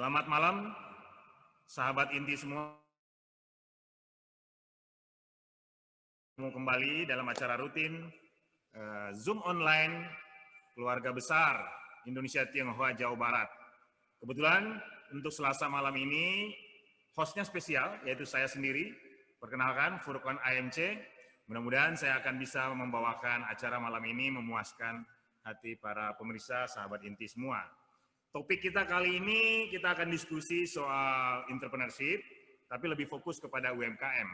Selamat malam, sahabat inti semua. Kembali dalam acara rutin Zoom online Keluarga Besar Indonesia Tionghoa Jawa Barat. Kebetulan untuk Selasa malam ini hostnya spesial, yaitu saya sendiri. Perkenalkan, Furqan AMC. Mudah-mudahan saya akan bisa membawakan acara malam ini memuaskan hati para pemirsa, sahabat inti semua. Topik kita kali ini, kita akan diskusi soal entrepreneurship, tapi lebih fokus kepada UMKM.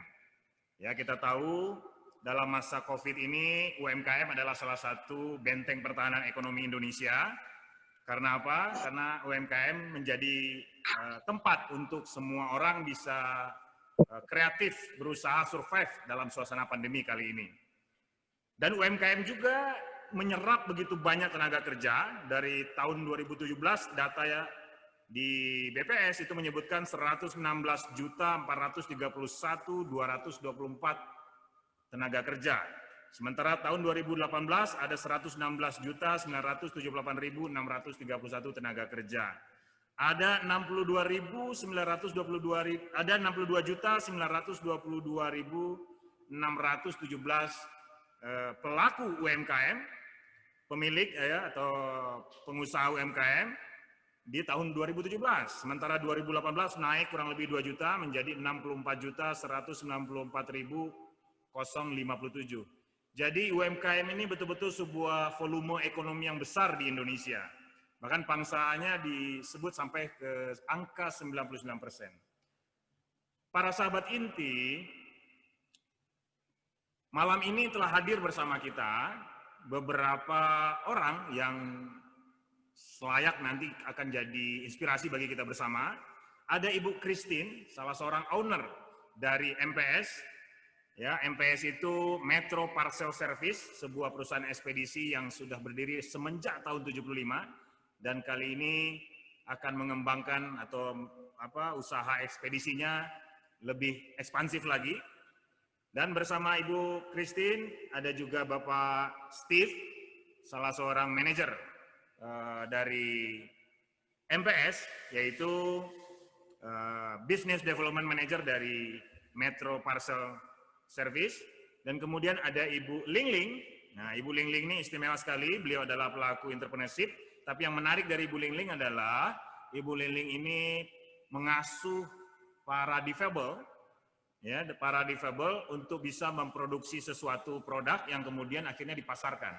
Ya, kita tahu dalam masa COVID ini, UMKM adalah salah satu benteng pertahanan ekonomi Indonesia. Karena apa? Karena UMKM menjadi tempat untuk semua orang bisa kreatif, berusaha survive dalam suasana pandemi kali ini. Dan UMKM juga menyerap begitu banyak tenaga kerja. Dari tahun 2017 data ya di BPS itu menyebutkan 116.431.224 tenaga kerja. Sementara tahun 2018 ada 116.978.631 tenaga kerja. Ada 62.922.617 pelaku UMKM, pemilik ya atau pengusaha UMKM di tahun 2017. Sementara 2018 naik kurang lebih 2 juta menjadi 64.194.057. Jadi UMKM ini betul-betul sebuah volume ekonomi yang besar di Indonesia. Bahkan pangsanya disebut sampai ke angka 99%. Para sahabat inti, malam ini telah hadir bersama kita beberapa orang yang selayak nanti akan jadi inspirasi bagi kita bersama. Ada Ibu Christine, salah seorang owner dari MPS. Ya, MPS itu Metro Parcel Service, sebuah perusahaan ekspedisi yang sudah berdiri semenjak tahun 75 dan kali ini akan mengembangkan atau usaha ekspedisinya lebih ekspansif lagi. Dan bersama Ibu Christine ada juga Bapak Steve, salah seorang manajer dari MPS, yaitu Business Development Manager dari Metro Parcel Service. Dan kemudian ada Ibu Lingling. Nah, Ibu Lingling ini istimewa sekali, beliau adalah pelaku entrepreneurship. Tapi yang menarik dari Ibu Lingling adalah Ibu Lingling ini mengasuh para difabel, ya, para difabel untuk bisa memproduksi sesuatu produk yang kemudian akhirnya dipasarkan.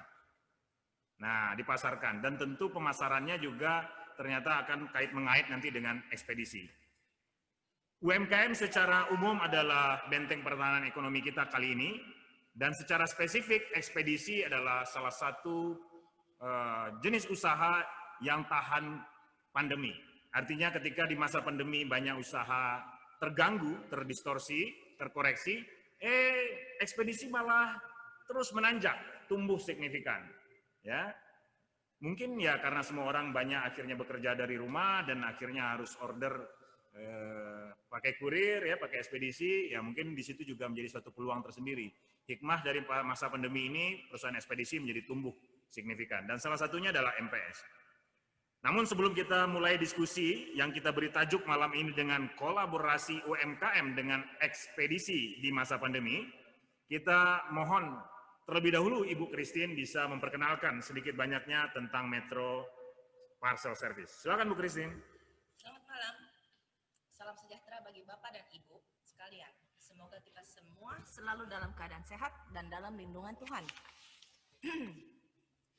Nah, dipasarkan dan tentu pemasarannya juga ternyata akan mengait nanti dengan ekspedisi. UMKM secara umum adalah benteng pertahanan ekonomi kita kali ini, dan secara spesifik ekspedisi adalah salah satu jenis usaha yang tahan pandemi. Artinya ketika di masa pandemi banyak usaha terganggu, terdistorsi, terkoreksi, ekspedisi malah terus menanjak, tumbuh signifikan. Ya, mungkin ya karena semua orang banyak akhirnya bekerja dari rumah dan akhirnya harus order pakai kurir, ya, pakai ekspedisi, ya mungkin di situ juga menjadi suatu peluang tersendiri. Hikmah dari masa pandemi ini, perusahaan ekspedisi menjadi tumbuh signifikan, dan salah satunya adalah MPS. Namun sebelum kita mulai diskusi yang kita beri tajuk malam ini dengan kolaborasi UMKM dengan ekspedisi di masa pandemi, kita mohon terlebih dahulu Ibu Christine bisa memperkenalkan sedikit banyaknya tentang Metro Parcel Service. Silakan Bu Christine. Selamat malam. Salam sejahtera bagi Bapak dan Ibu sekalian. Semoga kita semua selalu dalam keadaan sehat dan dalam lindungan Tuhan.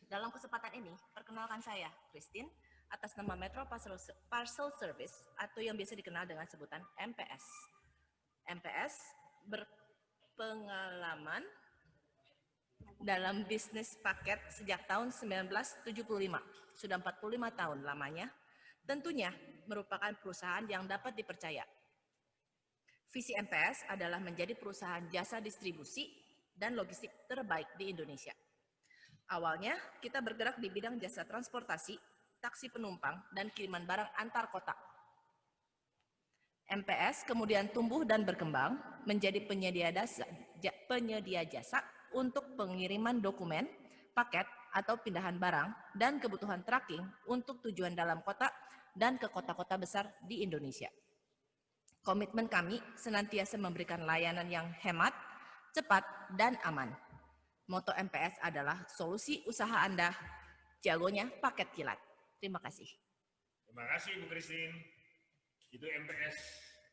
Dalam kesempatan ini, perkenalkan saya, Christine, atas nama Metro Parcel Service atau yang biasa dikenal dengan sebutan MPS. MPS berpengalaman dalam bisnis paket sejak tahun 1975, sudah 45 tahun lamanya, tentunya merupakan perusahaan yang dapat dipercaya. Visi MPS adalah menjadi perusahaan jasa distribusi dan logistik terbaik di Indonesia. Awalnya, kita bergerak di bidang jasa transportasi, taksi penumpang, dan kiriman barang antar kota. MPS kemudian tumbuh dan berkembang menjadi penyedia jasa untuk pengiriman dokumen, paket, atau pindahan barang dan kebutuhan tracking untuk tujuan dalam kota dan ke kota-kota besar di Indonesia. Komitmen kami senantiasa memberikan layanan yang hemat, cepat, dan aman. Moto MPS adalah solusi usaha Anda, jagonya paket kilat. Terima kasih. Terima kasih Bu Christine. Itu MPS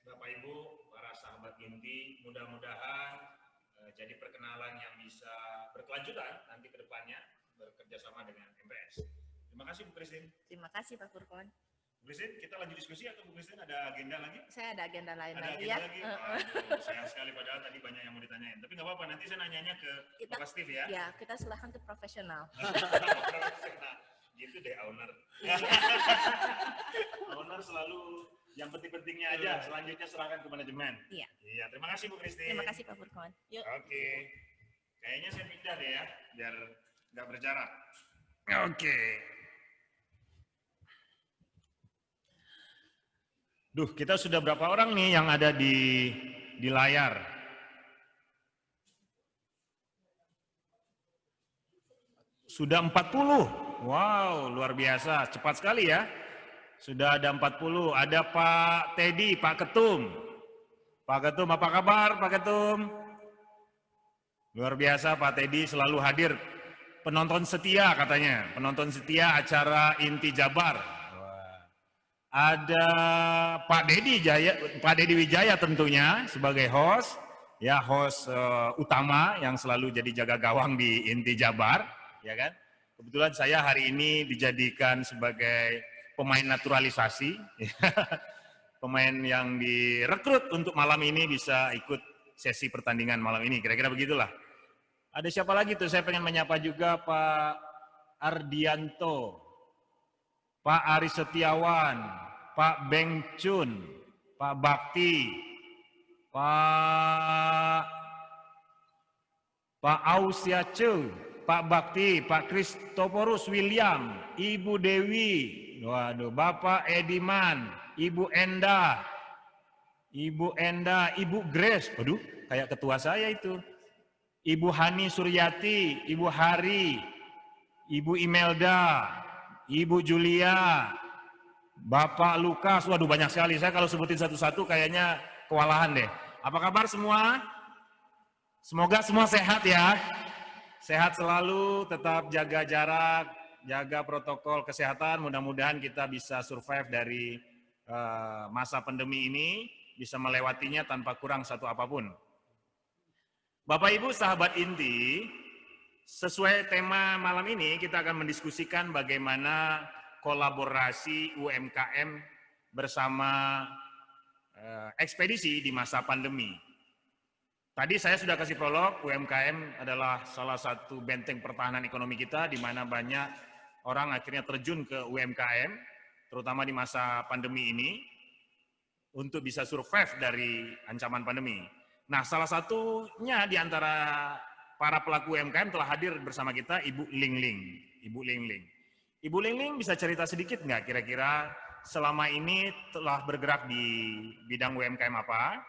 Bapak Ibu, para sahabat Ginti, mudah-mudahan jadi perkenalan yang bisa berkelanjutan nanti ke depannya bekerja sama dengan MPS. Terima kasih Bu Christine. Terima kasih Pak Furkon. Bu Christine, kita lanjut diskusi atau Bu Christine ada agenda lagi? Saya ada agenda lain Ada lagi agenda ya. lagi? Sayang sekali padahal tadi banyak yang mau ditanyain. Tapi nggak apa-apa, nanti saya nanyanya ke Bapak Steve ya. Ya, kita serahkan ke profesional. Gitu deh owner. Owner selalu yang penting-pentingnya aja, selanjutnya serahkan ke manajemen. Iya. Iya, terima kasih Bu Christine. Terima kasih Pak Furkon. Yuk. Oke. Kayaknya saya pindah deh ya, biar nggak berjarak. Oke. Duh, kita sudah berapa orang nih yang ada di layar? Sudah 40. Wow, luar biasa. Cepat sekali ya. Sudah ada 40. Ada Pak Teddy, Pak Ketum. Pak Ketum, apa kabar Pak Ketum? Luar biasa Pak Teddy selalu hadir. Penonton setia katanya. Penonton setia acara Inti Jabar. Ada Pak Deddy Wijaya tentunya sebagai host, ya host utama yang selalu jadi jaga gawang di Inti Jabar, ya kan? Kebetulan saya hari ini dijadikan sebagai pemain naturalisasi, pemain yang direkrut untuk malam ini bisa ikut sesi pertandingan malam ini, kira-kira begitulah. Ada siapa lagi tuh? Saya pengen menyapa juga Pak Ardianto, Pak Ari Setiawan, Pak Beng Chun, Pak Bakti, Pak Ausiace, Pak Bakti, Pak Kristoporus William, Ibu Dewi, waduh, Bapak Ediman, Ibu Enda, Ibu Grace, waduh, kayak ketua saya itu, Ibu Hani Suryati, Ibu Hari, Ibu Imelda, Ibu Julia, Bapak Lukas, waduh banyak sekali. Saya kalau sebutin satu-satu kayaknya kewalahan deh. Apa kabar semua? Semoga semua sehat ya. Sehat selalu, tetap jaga jarak, jaga protokol kesehatan. Mudah-mudahan kita bisa survive dari masa pandemi ini, bisa melewatinya tanpa kurang satu apapun. Bapak Ibu sahabat Inti, sesuai tema malam ini kita akan mendiskusikan bagaimana kolaborasi UMKM bersama ekspedisi di masa pandemi. Tadi saya sudah kasih prolog, UMKM adalah salah satu benteng pertahanan ekonomi kita di mana banyak orang akhirnya terjun ke UMKM, terutama di masa pandemi ini, untuk bisa survive dari ancaman pandemi. Nah, salah satunya di antara para pelaku UMKM telah hadir bersama kita Ibu Lingling. Ibu Lingling. Ibu Lingling bisa cerita sedikit nggak kira-kira selama ini telah bergerak di bidang UMKM apa?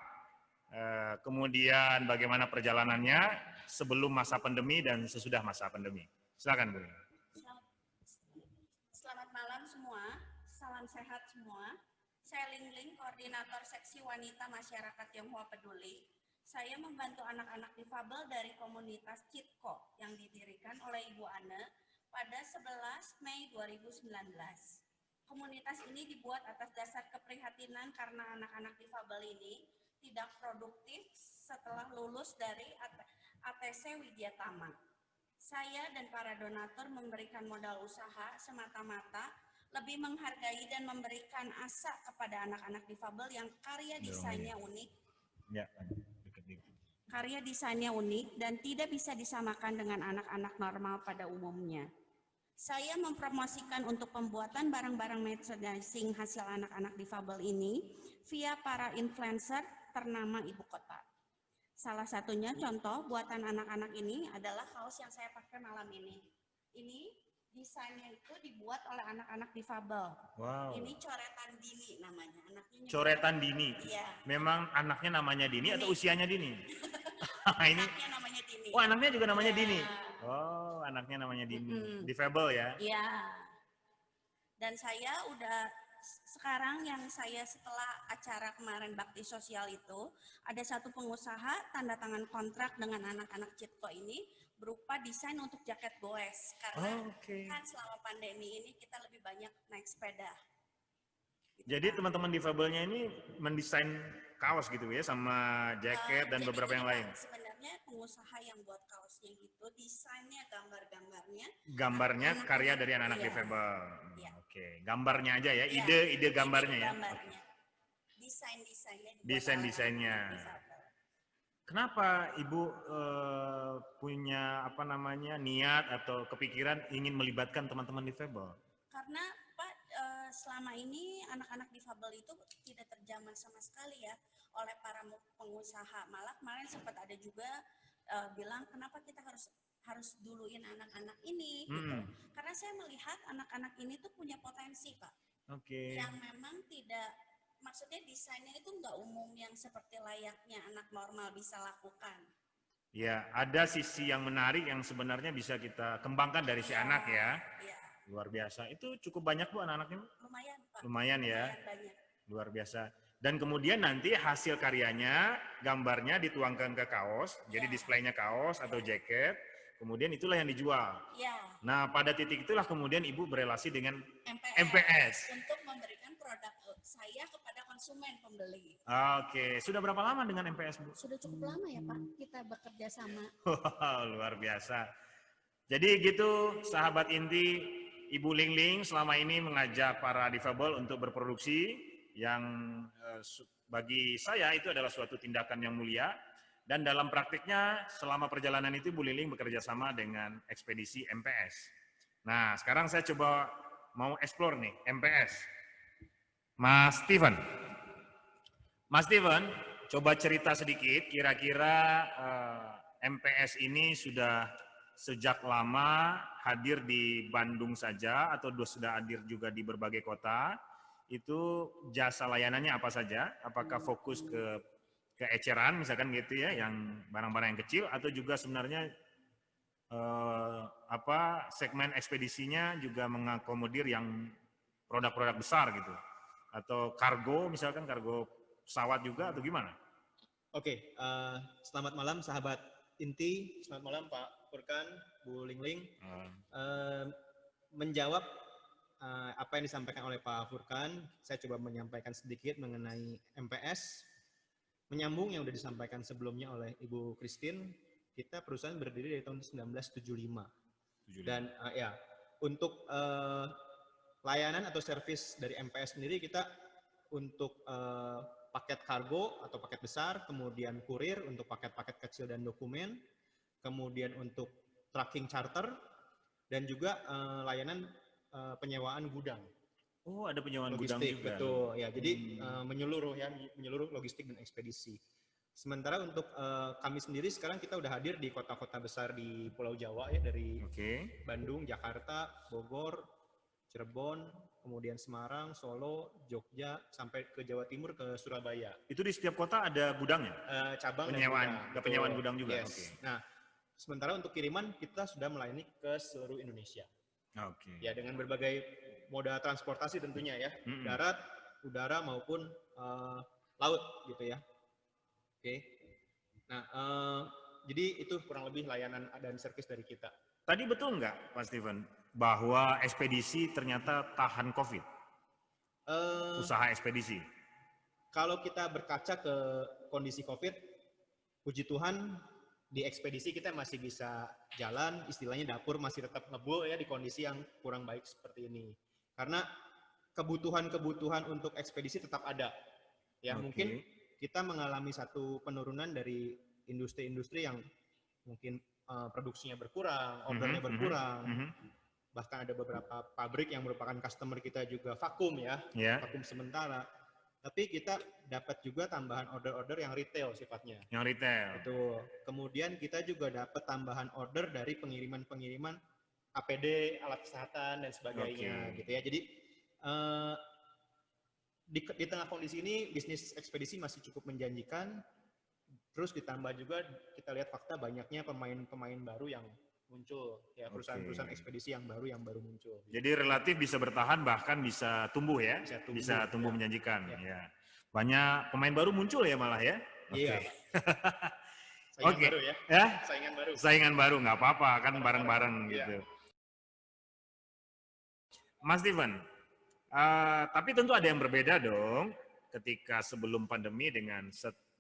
Kemudian bagaimana perjalanannya sebelum masa pandemi dan sesudah masa pandemi. Silakan Bu. Selamat malam semua, salam sehat semua. Saya Lingling, koordinator seksi wanita masyarakat Tionghoa Peduli. Saya membantu anak-anak difabel dari komunitas Citko yang didirikan oleh Ibu Ane pada 11 Mei 2019. Komunitas ini dibuat atas dasar keprihatinan karena anak-anak difabel ini tidak produktif setelah lulus dari ATC Widyatama. Saya dan para donatur memberikan modal usaha semata-mata lebih menghargai dan memberikan asa kepada anak-anak difabel yang karya desainnya unik. Ya. Karya desainnya unik dan tidak bisa disamakan dengan anak-anak normal pada umumnya. Saya mempromosikan untuk pembuatan barang-barang merchandising hasil anak-anak difabel ini via para influencer ternama ibu kota. Salah satunya contoh buatan anak-anak ini adalah kaos yang saya pakai malam ini. Ini desainnya itu dibuat oleh anak-anak difabel. Wow. Ini coretan Dini namanya. Anaknya Coretan Dini. Iya. Memang anaknya namanya Dini atau usianya Dini? Ini. Anaknya namanya Dini. Oh, anaknya juga namanya Dini. Oh, anaknya namanya Dini. Mm-mm. Difabel ya? Iya. Dan saya udah sekarang yang saya setelah acara kemarin bakti sosial itu, ada satu pengusaha tanda tangan kontrak dengan anak-anak Citko ini berupa desain untuk jaket goes. Karena kan selama pandemi ini kita lebih banyak naik sepeda. Gitu Jadi kan. teman-teman difabelnya ini mendesain kaos gitu ya, sama jaket dan Jadi beberapa yang gini, lain. Pak, sebenarnya pengusaha yang buat kaosnya gitu, desainnya, gambarnya Gambarnya anak-anak, karya dari anak-anak iya. difabel. Iya. Oke, gambarnya aja ya, Iya, ide gambarnya ya. gambarnya. Desain-desainnya dibuat Desain-desainnya. oleh anak-anak difabel. Kenapa Ibu punya apa namanya niat atau kepikiran ingin melibatkan teman-teman difabel? Karena Pak, selama ini anak-anak difabel itu tidak terjamah sama sekali ya oleh para pengusaha. Malah kemarin sempat ada juga bilang kenapa kita harus duluin anak-anak ini gitu. Karena saya melihat anak-anak ini tuh punya potensi, Pak. Oke. Yang memang tidak, maksudnya desainnya itu nggak umum yang seperti layaknya anak normal bisa lakukan. Ya, ada sisi yang menarik yang sebenarnya bisa kita kembangkan dari si anak ya. Iya. Luar biasa. Itu cukup banyak Bu anak-anaknya? Lumayan, Pak. Lumayan ya. Lumayan banyak. Luar biasa. Dan kemudian nanti hasil karyanya, gambarnya dituangkan ke kaos, jadi displaynya kaos atau jaket, kemudian itulah yang dijual. Ya. Nah, pada titik itulah kemudian Ibu berelasi dengan MPS. MPS. Untuk memberikan produk saya kepada konsumen pembeli. Oke, sudah berapa lama dengan MPS, Bu? Sudah cukup lama ya Pak, kita bekerja sama. Wow, luar biasa. Jadi gitu, sahabat inti, Ibu Lingling selama ini mengajak para difabel untuk berproduksi yang bagi saya itu adalah suatu tindakan yang mulia. Dan dalam praktiknya selama perjalanan itu Bu Lingling bekerja sama dengan ekspedisi MPS. Nah, sekarang saya coba mau explore nih MPS. Mas Steven. Mas Steven, coba cerita sedikit kira-kira MPS ini sudah sejak lama hadir di Bandung saja atau sudah hadir juga di berbagai kota. Itu jasa layanannya apa saja? Apakah fokus ke eceran misalkan gitu ya, yang barang-barang yang kecil, atau juga sebenarnya segmen ekspedisinya juga mengakomodir yang produk-produk besar gitu, atau kargo misalkan kargo pesawat juga atau gimana? Oke, selamat malam sahabat inti, selamat malam Pak Furkan, Bu Lingling. Menjawab apa yang disampaikan oleh Pak Furkan, saya coba menyampaikan sedikit mengenai MPS. Menyambung yang sudah disampaikan sebelumnya oleh Ibu Christine, kita perusahaan berdiri dari tahun 1975. Dan ya, untuk layanan atau servis dari MPS sendiri kita untuk paket kargo atau paket besar, kemudian kurir untuk paket-paket kecil dan dokumen, kemudian untuk tracking charter, dan juga layanan penyewaan gudang. Oh, ada penyewaan logistik, gudang juga. Betul, ya. Jadi menyeluruh ya, menyeluruh logistik dan ekspedisi. Sementara untuk kami sendiri sekarang kita udah hadir di kota-kota besar di Pulau Jawa ya, dari Bandung, Jakarta, Bogor, Cirebon, kemudian Semarang, Solo, Jogja, sampai ke Jawa Timur, ke Surabaya. Itu di setiap kota ada gudangnya? Cabang penyewaan, dan penyewaan gudang juga. Yes. Nah, sementara untuk kiriman kita sudah melayani ke seluruh Indonesia. Ya, dengan berbagai moda transportasi tentunya ya, darat, udara maupun laut gitu ya. Nah, jadi itu kurang lebih layanan dan servis dari kita. Tadi betul nggak, Pak Steven, bahwa ekspedisi ternyata tahan COVID? Usaha ekspedisi? Kalau kita berkaca ke kondisi COVID, puji Tuhan di ekspedisi kita masih bisa jalan, istilahnya dapur masih tetap ngebul ya di kondisi yang kurang baik seperti ini. Karena kebutuhan-kebutuhan untuk ekspedisi tetap ada. Ya, mungkin kita mengalami satu penurunan dari industri-industri yang mungkin produksinya berkurang, ordernya berkurang. Bahkan ada beberapa pabrik yang merupakan customer kita juga vakum ya, vakum sementara. Tapi kita dapat juga tambahan order-order yang retail sifatnya. Yang retail. Betul. Kemudian kita juga dapat tambahan order dari pengiriman-pengiriman APD, alat kesehatan dan sebagainya gitu ya. Jadi di tengah kondisi ini bisnis ekspedisi masih cukup menjanjikan. Terus ditambah juga kita lihat fakta banyaknya pemain-pemain baru yang muncul ya, perusahaan-perusahaan ekspedisi yang baru muncul. Jadi relatif bisa bertahan, bahkan bisa tumbuh ya, bisa tumbuh ya. menjanjikan. Ya. Ya. Banyak pemain baru muncul ya malah ya. Iya. Oke. Saingan baru ya. Ya? Saingan baru. Saingan baru nggak apa-apa kan, bareng-bareng Iya. gitu. Mas Steven, tapi tentu ada yang berbeda dong ketika sebelum pandemi dengan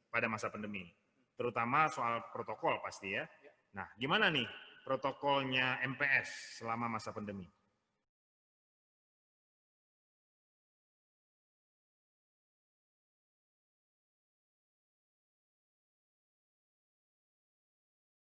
pada masa pandemi, terutama soal protokol pasti ya. Nah, gimana nih protokolnya MPS selama masa pandemi?